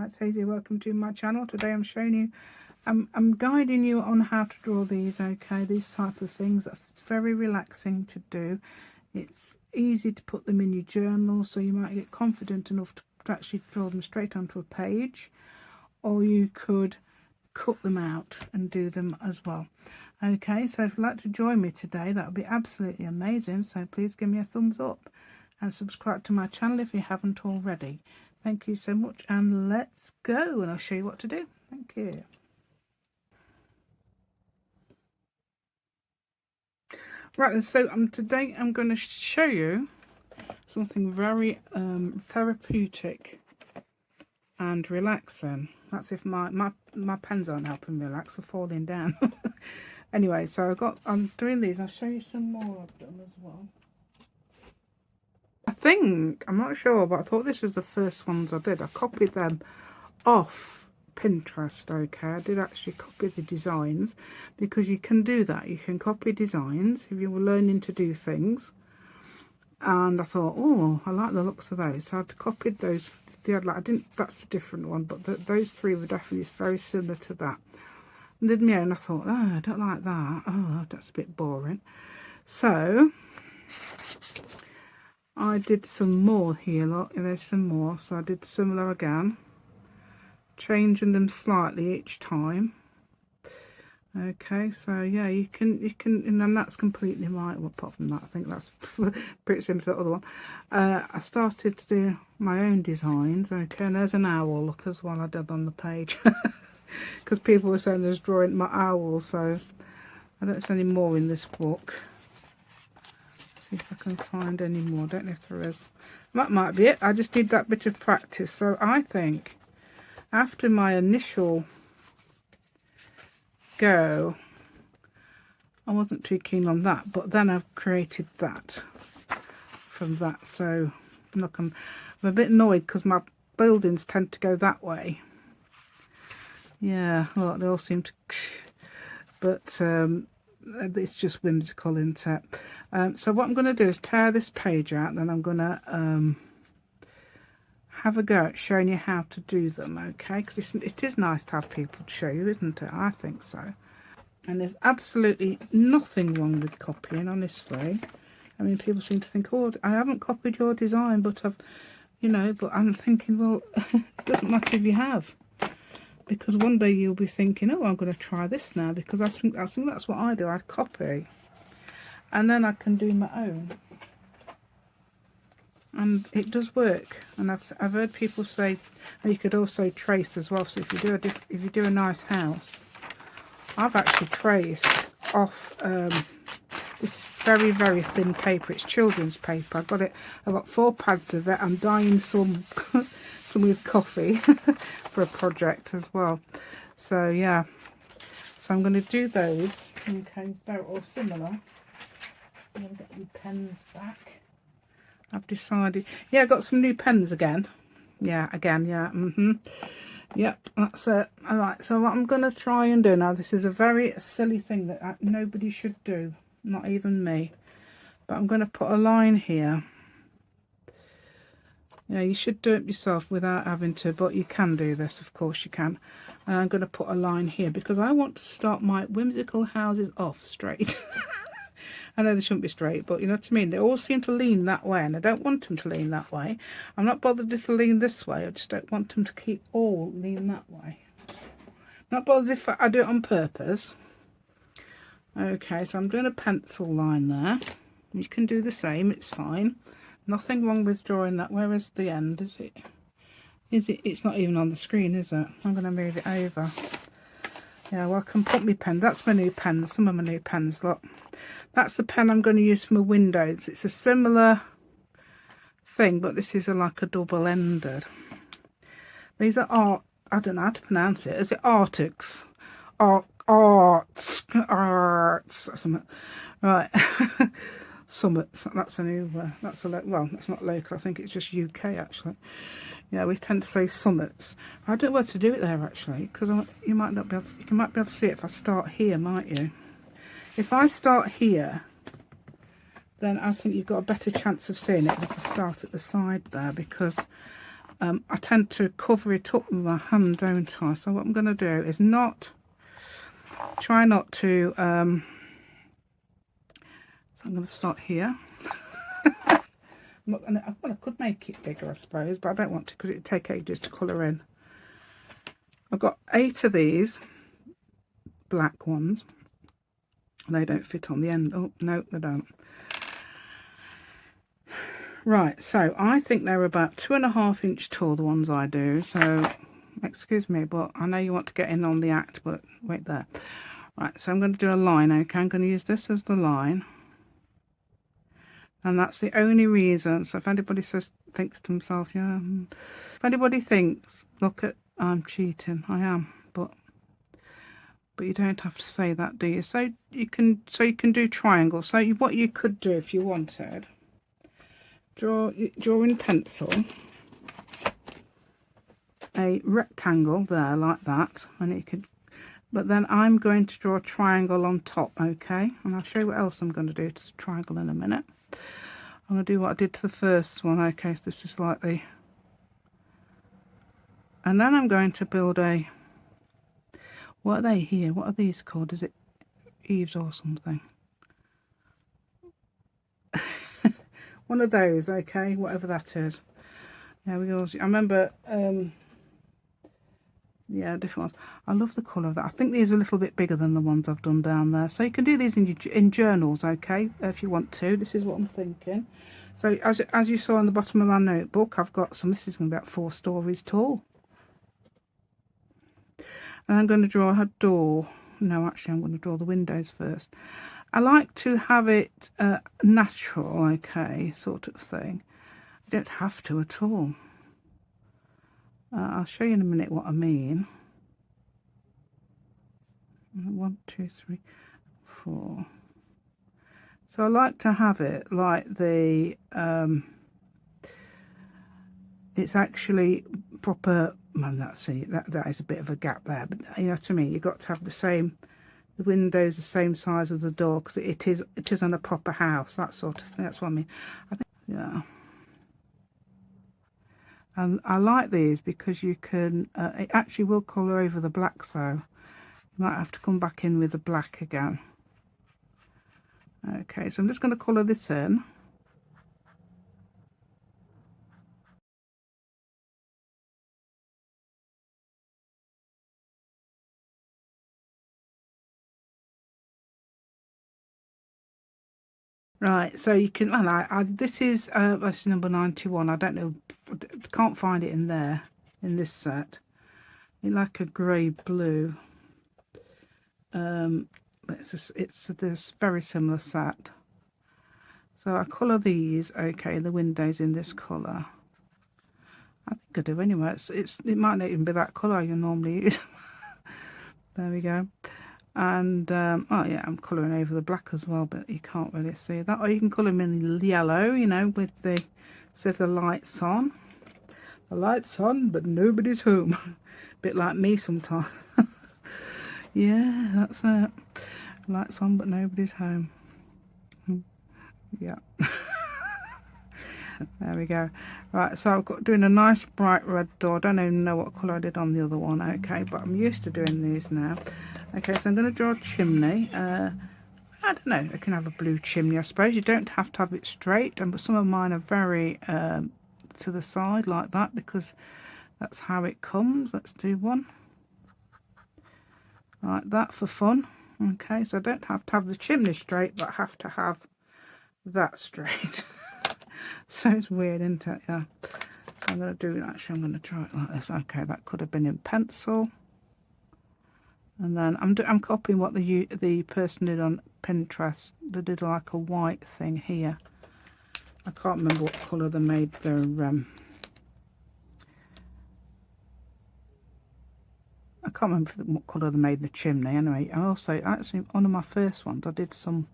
it's Hazy. Welcome to my channel. Today I'm showing you, I'm guiding you on how to draw these, okay, these type of things. It's very relaxing to do. It's easy to put them in your journal, so you might get confident enough to actually draw them straight onto a page, or you could cut them out and do them as well. Okay, so if you'd like to join me today, that would be absolutely amazing. So please give me a thumbs up and subscribe to my channel if you haven't already. Thank you so much, and let's go and I'll show you what to do. Thank you. Right, so today I'm going to show you something very therapeutic and relaxing. That's if my pens aren't helping me relax, they're falling down. Anyway, so I'm doing these. I'll show you some more I've done as well. I'm not sure, but I thought this was the first ones I did. I copied them off Pinterest, okay. I did actually copy the designs, because you can do that. You can copy designs if you were learning to do things. And I thought, oh, I like the looks of those. So I'd copied those. That's a different one, but those three were definitely very similar to that. And did my own. I thought, oh, I don't like that. Oh, that's a bit boring. So I did some more here, look, there's some more. So I did similar again, changing them slightly each time. Okay, so yeah, you can, and then that's completely right. Well, apart from that, I think that's pretty similar to the other one. I started to do my own designs. Okay, and there's an owl, look, as well, I did on the page. Because people were saying there's drawing my owl, so I don't see any more in this book. See if I can find any more. Don't know if there is. That might be it. I just need that bit of practice. So I think after my initial go, I wasn't too keen on that, but then I've created that from that. So look, I'm a bit annoyed because my buildings tend to go that way. Yeah, well, they all seem to, but it's just whimsical, isn't it? So what I'm going to do is tear this page out, then I'm going to have a go at showing you how to do them, okay? Because it is nice to have people to show you, isn't it? I think so. And there's absolutely nothing wrong with copying, honestly. I mean, people seem to think, oh, I haven't copied your design, but I've, you know, but I'm thinking, well, it doesn't matter if you have. Because one day you'll be thinking, oh, I'm going to try this now, because I think that's what I do. I copy, and then I can do my own, and it does work. And I've heard people say, and you could also trace as well. So if you do a nice house, I've actually traced off this very, very thin paper. It's children's paper. I've got 4 pads of it. I'm dyeing some some with coffee for a project as well. So yeah, so I'm going to do those. Okay, they're all similar. I'm going to get my pens back. I've decided, yeah, I got some new pens again. Yeah, again, yeah. Yep, that's it. All right, so what I'm going to try and do now, this is a very silly thing that nobody should do, not even me, but I'm going to put a line here. Yeah, you should do it yourself without having to, but you can do this, of course you can. And I'm going to put a line here because I want to start my whimsical houses off straight. I know they shouldn't be straight, but you know what I mean? They all seem to lean that way, and I don't want them to lean that way. I'm not bothered if they lean this way, I just don't want them to keep all lean that way. Not bothered if I do it on purpose. Okay, so I'm doing a pencil line there. You can do the same, it's fine. Nothing wrong with drawing that. Where is the end? Is it? It's not even on the screen, is it? I'm going to move it over. Yeah, well, I can put my pen. That's my new pen. Some of my new pens, look. That's the pen I'm going to use for my windows. It's a similar thing, but this is like a double-ended. These are I don't know how to pronounce it. Is it Arctics? Arts. Something. Right. Summits. That's a new. Well, that's not local. I think it's just UK actually. Yeah, we tend to say summits. I don't know where to do it there actually, because you might be able to see it if I start here, might you? If I start here, then I think you've got a better chance of seeing it than if I start at the side there, because I tend to cover it up with my hand, don't I? So what I'm going to do is try not to, so I'm going to start here. I'm not gonna, well, I could make it bigger, I suppose, but I don't want to because it would take ages to colour in. I've got 8 of these black ones. They don't fit on the end. Oh, no, they don't. Right, so I think they're about 2.5 inch tall, the ones I do. So, excuse me, but I know you want to get in on the act, but wait there. Right, so I'm going to do a line, okay? I'm going to use this as the line. And that's the only reason. So if anybody thinks to himself, yeah, if anybody thinks, look at, I'm cheating, I am, but you don't have to say that, do you? So you can do triangles. So what you could do if you wanted, draw in pencil a rectangle there like that, and you could, but then I'm going to draw a triangle on top, okay? And I'll show you what else I'm going to do to the triangle in a minute. I'm going to do what I did to the first one, okay? So this is slightly, and then I'm going to build a, what are they here? What are these called? Is it eaves or something? One of those, okay, whatever that is. Yeah, I remember, yeah, different ones. I love the colour of that. I think these are a little bit bigger than the ones I've done down there. So you can do these in journals, okay, if you want to. This is what I'm thinking. So as you saw on the bottom of my notebook, I've got some, this is going to be about 4 stories tall. And I'm going to draw a door. No, actually, I'm going to draw the windows first. I like to have it natural, okay, sort of thing. You don't have to at all. I'll show you in a minute what I mean. 1, 2, 3, 4. So I like to have it like the, it's actually proper, well, that's it, that is a bit of a gap there, but you know what I mean, you've got to have the windows the same size as the door, because it is on a proper house, that sort of thing. That's what I mean. I think, yeah. And I like these because you can, it actually will colour over the black, so you might have to come back in with the black again. Okay, so I'm just going to colour this in. Right, so you can, well, this is number 91. I don't know, can't find it in there, in this set. It's like a grey blue. But it's this very similar set. So I colour these, okay, the windows in this colour. I think I do anyway. It might not even be that colour you normally use. There we go. And oh yeah, I'm colouring over the black as well, but you can't really see that. Or you can colour them in yellow, you know, with the, so if the light's on. The light's on, but nobody's home. Bit like me sometimes. Yeah, that's it. Lights on, but nobody's home. Yeah. There we go. Right, so I've got doing a nice bright red door. I don't even know what colour I did on the other one, okay, but I'm used to doing these now. Okay, so I'm going to draw a chimney. I don't know, I can have a blue chimney, I suppose. You don't have to have it straight, but some of mine are very to the side like that, because that's how it comes. Let's do one like that for fun. Okay, so I don't have to have the chimney straight, but I have to have that straight. So it's weird, isn't it? Yeah. So I'm going to do, actually I'm going to try it like this. Okay, that could have been in pencil. And then I'm copying what the person did on Pinterest. They did like a white thing here. I can't remember what colour they made their I can't remember what colour they made the chimney. Anyway, I also, actually, one of my first ones, I did some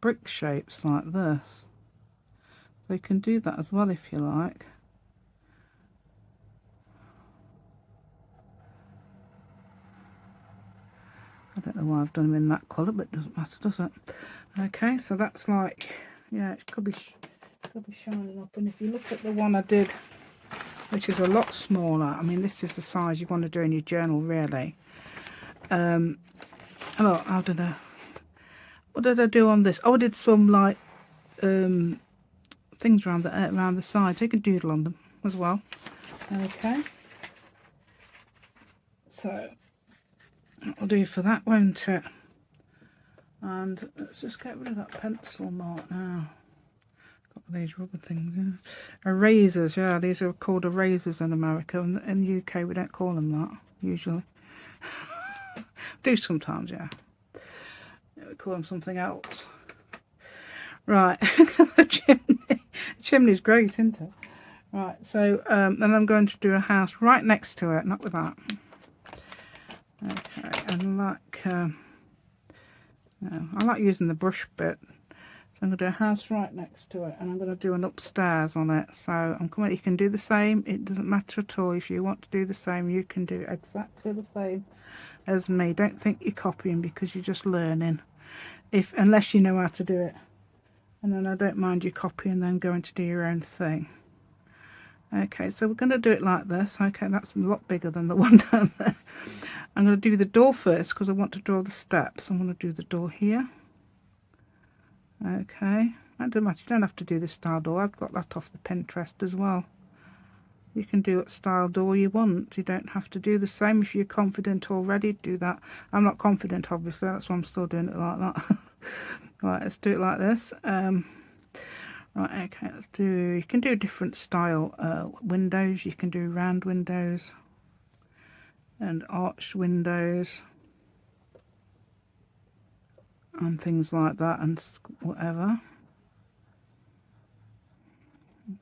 brick shapes like this. So you can do that as well if you like. I don't know why I've done them in that colour, but it doesn't matter, does it? Okay, so that's like, yeah, it could be shining up. And if you look at the one I did which is a lot smaller. I mean, this is the size you want to do in your journal, really. Oh, how did I... What did I do on this? Oh, I did some, like, things around the sides. You can doodle on them as well. Okay. So, that'll do for that, won't it? And let's just get rid of that pencil mark now. Got these rubber things. Yeah. Erasers, yeah, these are called erasers in America. In the UK, we don't call them that, usually. Do sometimes, yeah. We call them something else. Right, the chimney. The chimney's great, isn't it? Right, so then I'm going to do a house right next to it, not with that. Okay, and like, no, I like using the brush bit. So I'm going to do a house right next to it, and I'm going to do an upstairs on it. So I'm coming. You can do the same. It doesn't matter at all. If you want to do the same, you can do exactly the same as me. Don't think you're copying, because you're just learning. Unless you know how to do it. And then I don't mind you copying, then going to do your own thing. Okay, so we're going to do it like this. Okay, that's a lot bigger than the one down there. I'm going to do the door first, because I want to draw the steps. I'm going to do the door here. Okay, that doesn't matter. You don't have to do this style door. I've got that off the Pinterest as well. You can do what style door you want. You don't have to do the same. If you're confident already, do that. I'm not confident, obviously. That's why I'm still doing it like that. Right, let's do it like this. Right, okay, let's do... You can do different style windows. You can do round windows and arched windows and things like that, and whatever.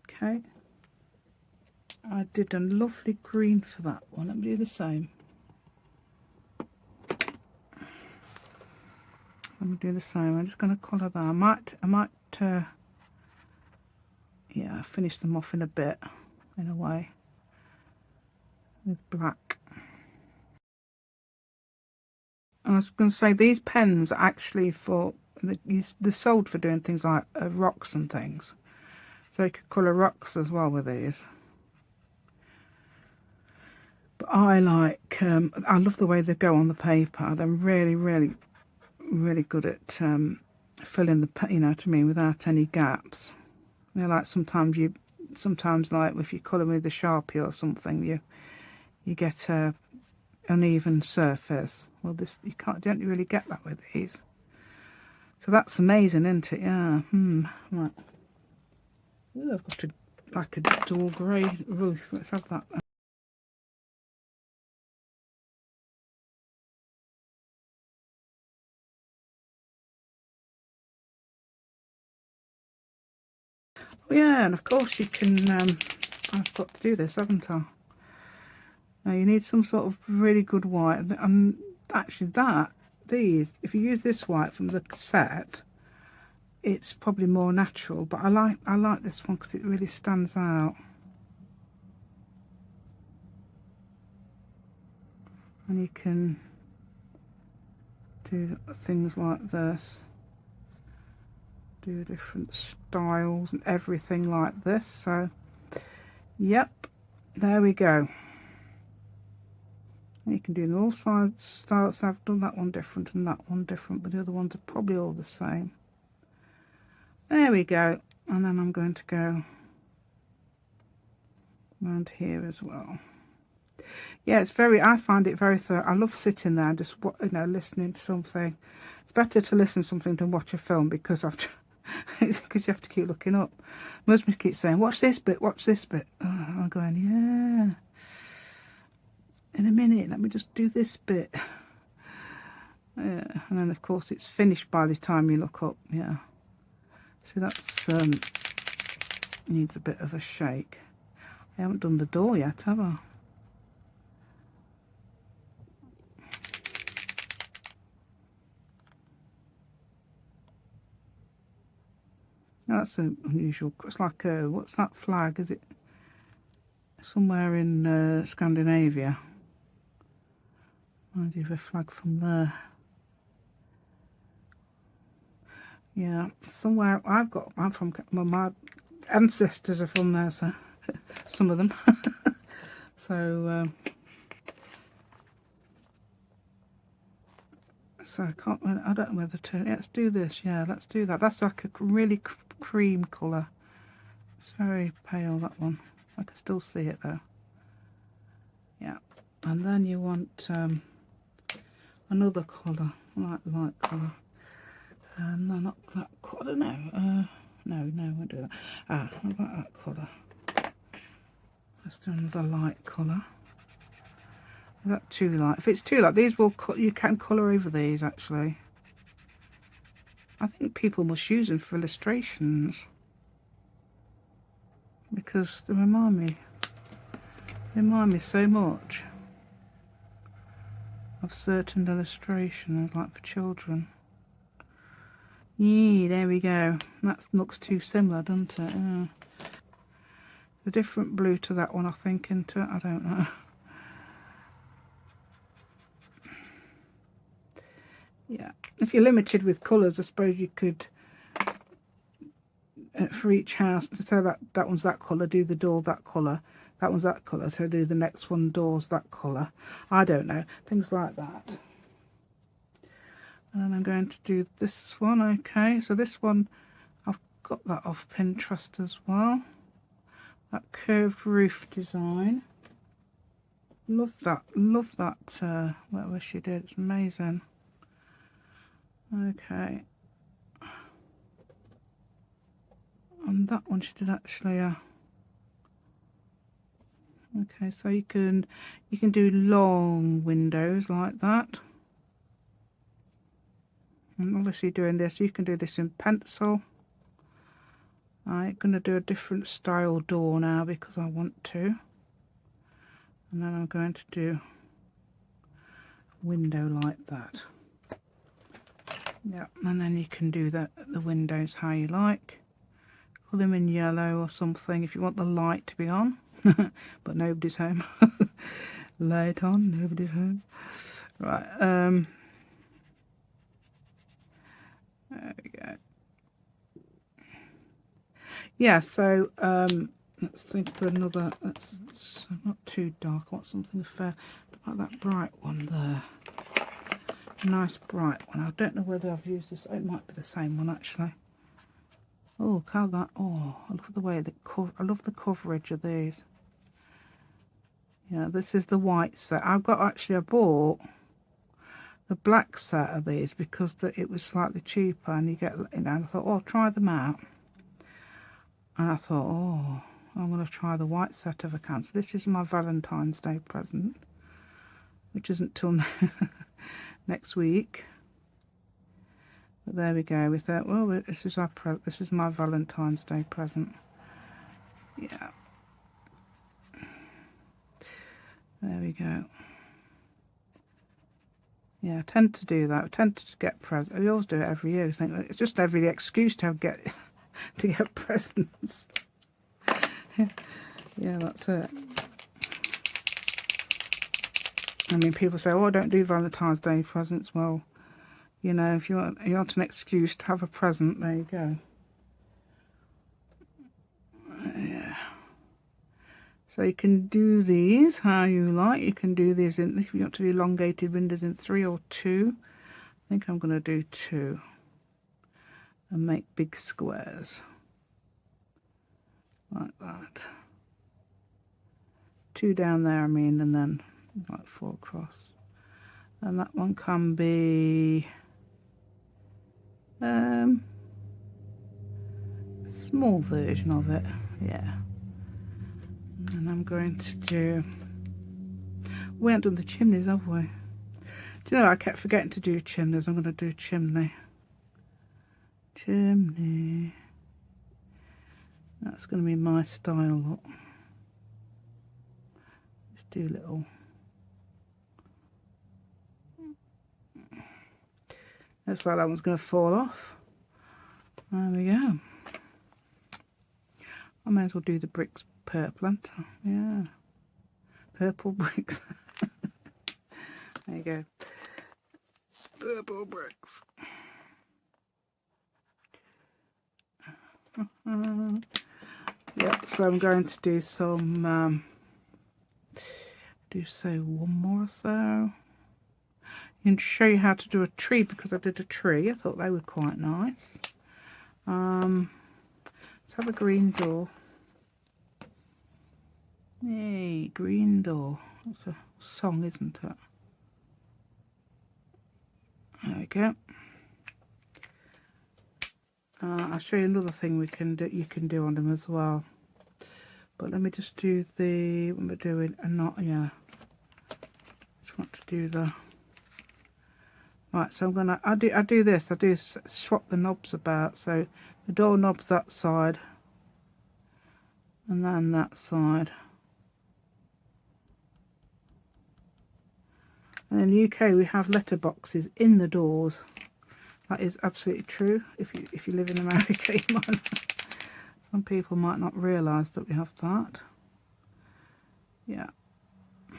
Okay, I did a lovely green for that one. Let me do the same. Let me do the same. I'm just going to colour that. I might yeah, finish them off in a bit, in a way, with black. I was going to say, these pens are actually for, they're sold for doing things like rocks and things. So you could colour rocks as well with these. But I like, I love the way they go on the paper. They're really, really, really good at filling the, you know what I mean, without any gaps. You know, like sometimes like if you colour with a Sharpie or something, you get a uneven surface. Well, this you don't really get that with these. So that's amazing, isn't it? Yeah. Right. Ooh, I've got like a dull grey roof. Let's have that. Oh, yeah, and of course you can. I've got to do this, haven't I? Now you need some sort of really good white, and actually if you use this white from the set, it's probably more natural. But I like this one because it really stands out. And you can do things like this, do different styles and everything like this. So yep, there we go. And you can do all sides styles. I've done that one different and that one different, but the other ones are probably all the same. There we go. And then I'm going to go around here as well. Yeah, I find it very thorough. I love sitting there and just, listening to something. It's better to listen to something than watch a film, because it's because you have to keep looking up. My husband keeps saying, watch this bit, watch this bit. Oh, I'm going, yeah. In a minute, let me just do this bit. Yeah, and then of course it's finished by the time you look up. Yeah. So that's needs a bit of a shake. I haven't done the door yet, have I? That's unusual. It's like what's that flag? Is it somewhere in Scandinavia? I do have a flag from there. Yeah, somewhere I'm from. Well, my ancestors are from there, so some of them. So so I don't know whether to, let's do this, yeah, let's do that. That's like a really cream colour. It's very pale, that one. I can still see it though. Yeah, and then you want another colour, light colour. No, not that colour, no. No, I won't do that. How about that colour? Let's do another light colour. Is that too light? If it's too light, these will, you can colour over these actually. I think people must use them for illustrations because they remind me so much of certain illustrations, like for children. Yeah, there we go. That looks too similar, doesn't it? Yeah. A different blue to that one, I think, into it. I don't know. Yeah, if you're limited with colours, I suppose you could, for each house, to say that one's that colour, do the door that colour. That one's that colour, so do the next one doors that colour. I don't know, things like that. And then I'm going to do this one. Okay, so this one, I've got that off Pinterest as well. That curved roof design. Love that whatever she did, it's amazing. Okay, and that one she did actually okay, so you can do long windows like that. And obviously doing this, you can do this in pencil. I'm going to do a different style door now because I want to. And then I'm going to do a window like that. Yeah, and then you can do the windows how you like. Colour them in yellow or something if you want the light to be on. But nobody's home. Light on, nobody's home. Right, there we go. Yeah, so let's think for another. That's not too dark. I want something fair, like that bright one there. Nice bright one. I don't know whether I've used this. It might be the same one actually. Oh, look how that. Oh, I love the way that I love the coverage of these. Yeah, this is the white set. I bought the black set of these because it was slightly cheaper, and you get, and I thought, oh, I'll try them out. And I thought, oh, I'm going to try the white set if I can. So this is my Valentine's Day present, which isn't till next week. But there we go. We thought, well, this is my Valentine's Day present. Yeah. There we go. Yeah, I tend to do that. I tend to get presents. I always do it every year. I think it's just every excuse to get presents. Yeah, that's it. I mean, people say, oh, I don't do Valentine's Day presents. Well, you know, if you want an excuse to have a present, there you go. Yeah. So you can do these how you like. You can do these if you want to do elongated windows in 3 or 2. I think I'm going to do 2 and make big squares like that. 2 down there, I mean, and then like 4 across. And that one can be a small version of it, yeah. And I'm going to do, we haven't done the chimneys, have we? Do you know, I kept forgetting to do chimneys. I'm going to do chimney. That's going to be my style, look. Just do little. Looks like that one's going to fall off. There we go. I may as well do the bricks purple, aren't I? Yeah. Purple bricks. There you go. Purple bricks. Yep, so I'm going to do some, do so one more or so. And to show you how to do a tree, because I did a tree, I thought they were quite nice. Let's have a green door. Hey, green door. That's a song, isn't it? There we go. I'll show you another thing we can do. You can do on them as well. But let me just do the. What we're doing, and not yeah. Just want to do the. Right, so I'm gonna. I do this. I do swap the knobs about. So the door knob's that side, and then that side. And in the UK, we have letterboxes in the doors. That is absolutely true. If you live in America, you might. Some people might not realise that we have that. Yeah. I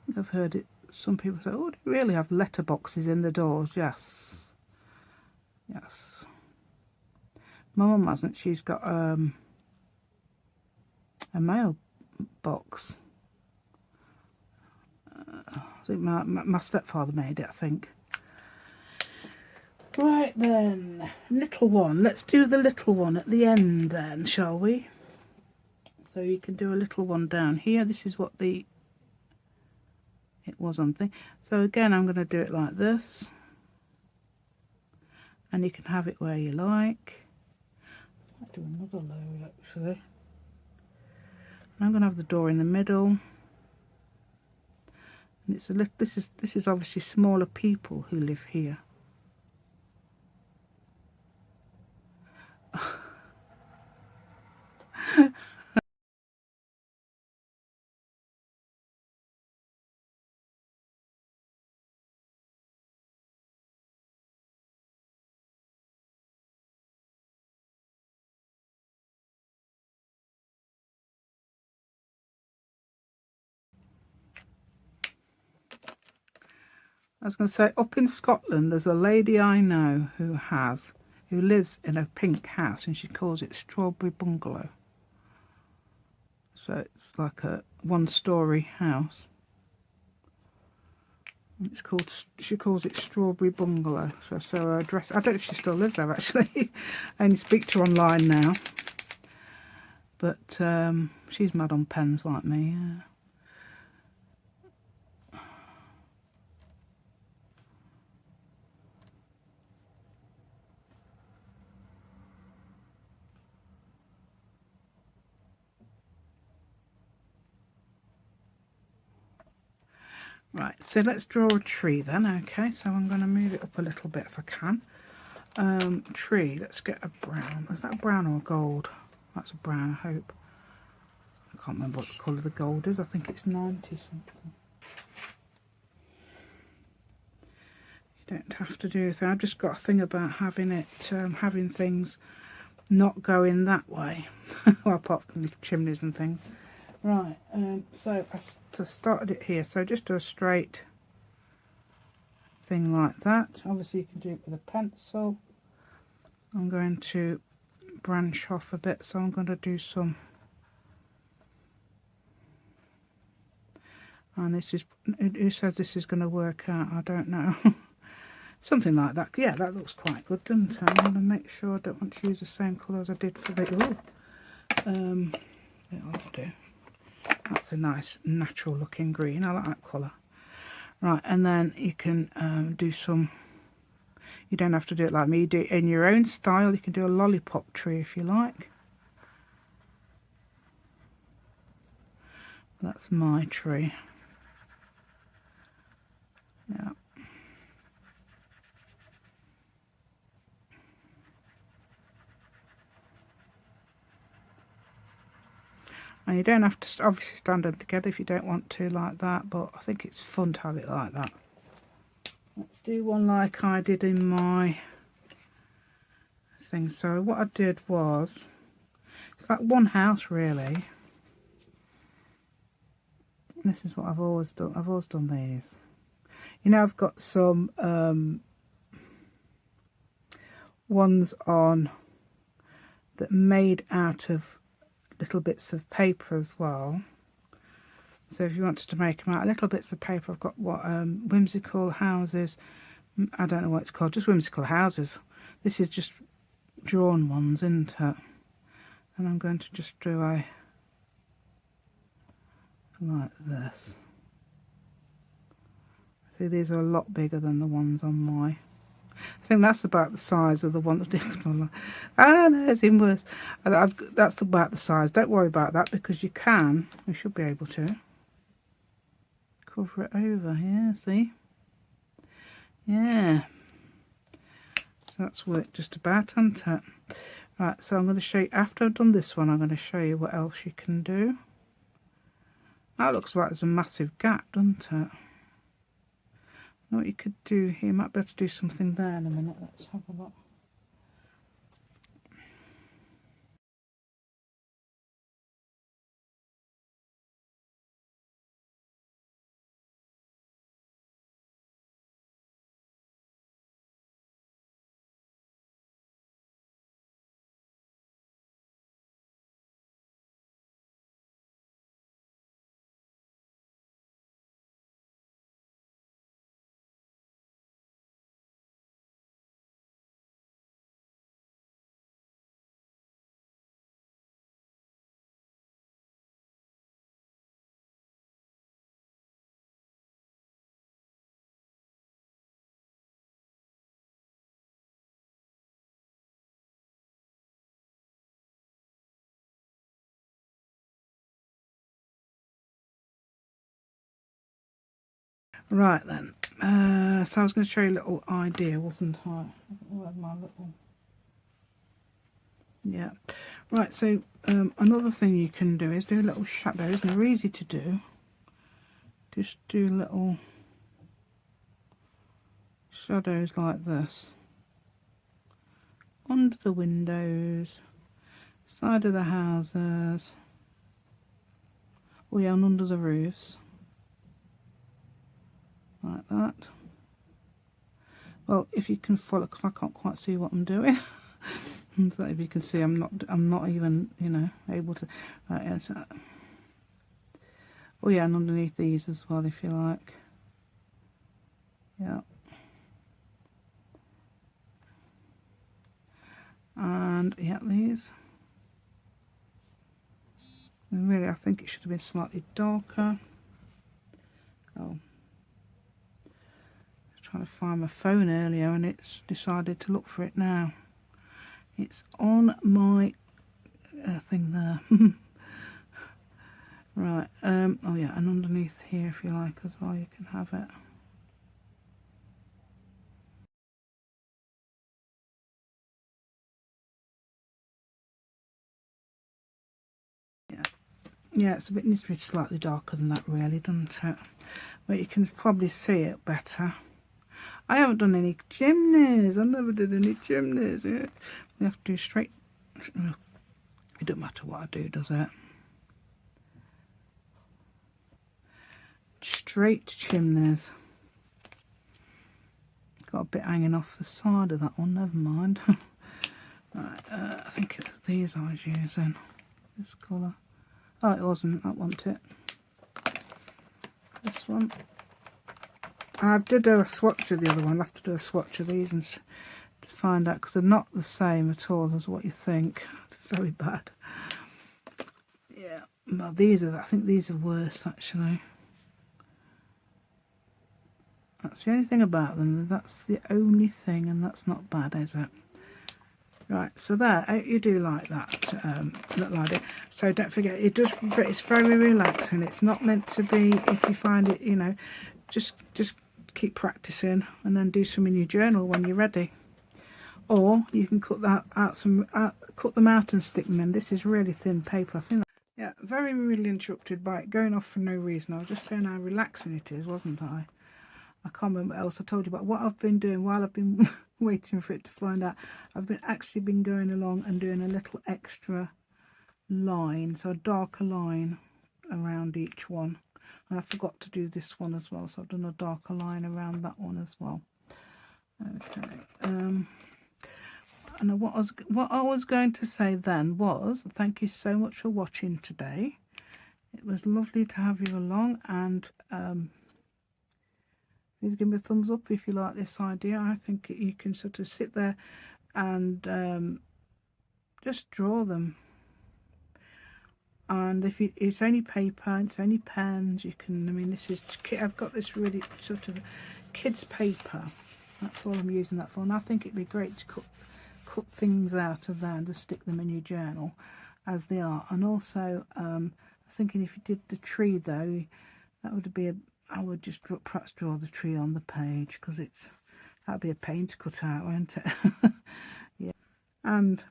think I've heard it. Some people say, "Oh, do you really have letterboxes in the doors?" Yes. Yes. My mum hasn't. She's got a mailbox. I think my stepfather made it, I think. Right then, little one. Let's do the little one at the end then, shall we? So you can do a little one down here. This is what it was on thing. So again, I'm going to do it like this. And you can have it where you like. I'll do another load actually. I'm going to have the door in the middle. And it's a little, this is obviously smaller people who live here. I was going to say, up in Scotland, there's a lady I know who lives in a pink house, and she calls it Strawberry Bungalow. So it's like a one-story house. And she calls it Strawberry Bungalow. So her address, I don't know if she still lives there actually. I only speak to her online now. But she's mad on pens like me, yeah. Right, so let's draw a tree then, okay? So I'm going to move it up a little bit if I can. Tree, let's get a brown. Is that a brown or a gold? That's a brown, I hope. I can't remember what the colour the gold is. I think it's 90 something. You don't have to do anything. I've just got a thing about having it, having things not going that way. Well, apart from the chimneys and things. Right, so I started it here, so just do a straight thing like that. Obviously you can do it with a pencil. I'm going to branch off a bit, so I'm going to do some, and this is, who says this is going to work out? I don't know. Something like that. Yeah, that looks quite good, doesn't it? I'm going to make sure I don't want to use the same colour as I did for the, it'll do. That's a nice natural looking green. I like that colour. Right, and then you can do some, you don't have to do it like me, you do it in your own style. You can do a lollipop tree if you like. That's my tree. Yeah. And you don't have to obviously stand them together if you don't want to like that, but I think it's fun to have it like that. Let's do one like I did in my thing. So what I did was, it's like one house really. This is what I've always done. I've always done these. You know, I've got some ones on that made out of little bits of paper as well. So if you wanted to make them out of little bits of paper, I've got what Whimsical Houses. I don't know what it's called, just Whimsical Houses. This is just drawn ones, isn't it? And I'm going to just do a like this. See, these are a lot bigger than the ones on my. I think that's about the size of the one that ah no, it's even worse. That's about the size. Don't worry about that because you should be able to cover it over here. See, yeah. So that's worked just about, hasn't it? Right, so I'm going to show you, after I've done this one, I'm going to show you what else you can do. That looks like there's a massive gap, doesn't it? What you could do here, you might be able to do something there in a minute. Let's have a look. Right then, so I was going to show you a little idea, wasn't I? Where's my little... Yeah. Right, so another thing you can do is do little shadows, and they're easy to do. Just do little shadows like this. Under the windows, side of the houses, oh yeah, and under the roofs. Like that. Well, if you can follow, because I can't quite see what I'm doing. So if you can see, I'm not even, you know, able to. Right, yeah, so, oh yeah, and underneath these as well, if you like. Yeah. And yeah, these. And really, I think it should have been slightly darker. Oh. Trying to find my phone earlier and it's decided to look for it now. It's on my thing there. Right, oh yeah, and underneath here if you like as well, you can have it. Yeah, it's a bit, needs to be slightly darker than that really, doesn't it? But you can probably see it better. I haven't done any chimneys. I never did any chimneys. Yeah. We have to do straight. It don't matter what I do, does it? Straight chimneys. Got a bit hanging off the side of that one. Never mind. Right, I think it was these I was using. This colour. Oh, it wasn't. I want it. This one. I did do a swatch of the other one. I'll have to do a swatch of these and to find out, because they're not the same at all as what you think. It's very bad. Yeah. Well, these are. I think these are worse actually. That's the only thing about them. That's the only thing, and that's not bad, is it? Right, so there, you do like that little idea. So don't forget, it's very relaxing. It's not meant to be, if you find it, you know, just keep practicing and then do some in your journal when you're ready. Or you can cut them out and stick them in. This is really thin paper, I think. Yeah, very rudely interrupted by it going off for no reason. I was just saying how relaxing it is, wasn't I? I can't remember what else I told you about. What I've been doing while I've been waiting for it to find out, I've actually been going along and doing a little extra line, so a darker line around each one. And I forgot to do this one as well, so I've done a darker line around that one as well. Okay. And what I was going to say then was thank you so much for watching today. It was lovely to have you along, and please give me a thumbs up if you like this idea. I think you can sort of sit there and just draw them. And if it's only paper, it's only pens, you can, I mean, this is, I've got this really sort of kids paper. That's all I'm using that for. And I think it'd be great to cut things out of there and just stick them in your journal as they are. And also, I was thinking if you did the tree though, that would be I would just perhaps draw the tree on the page, because that'd be a pain to cut out, won't it? Yeah. And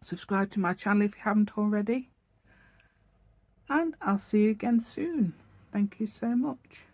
subscribe to my channel if you haven't already. And I'll see you again soon. Thank you so much.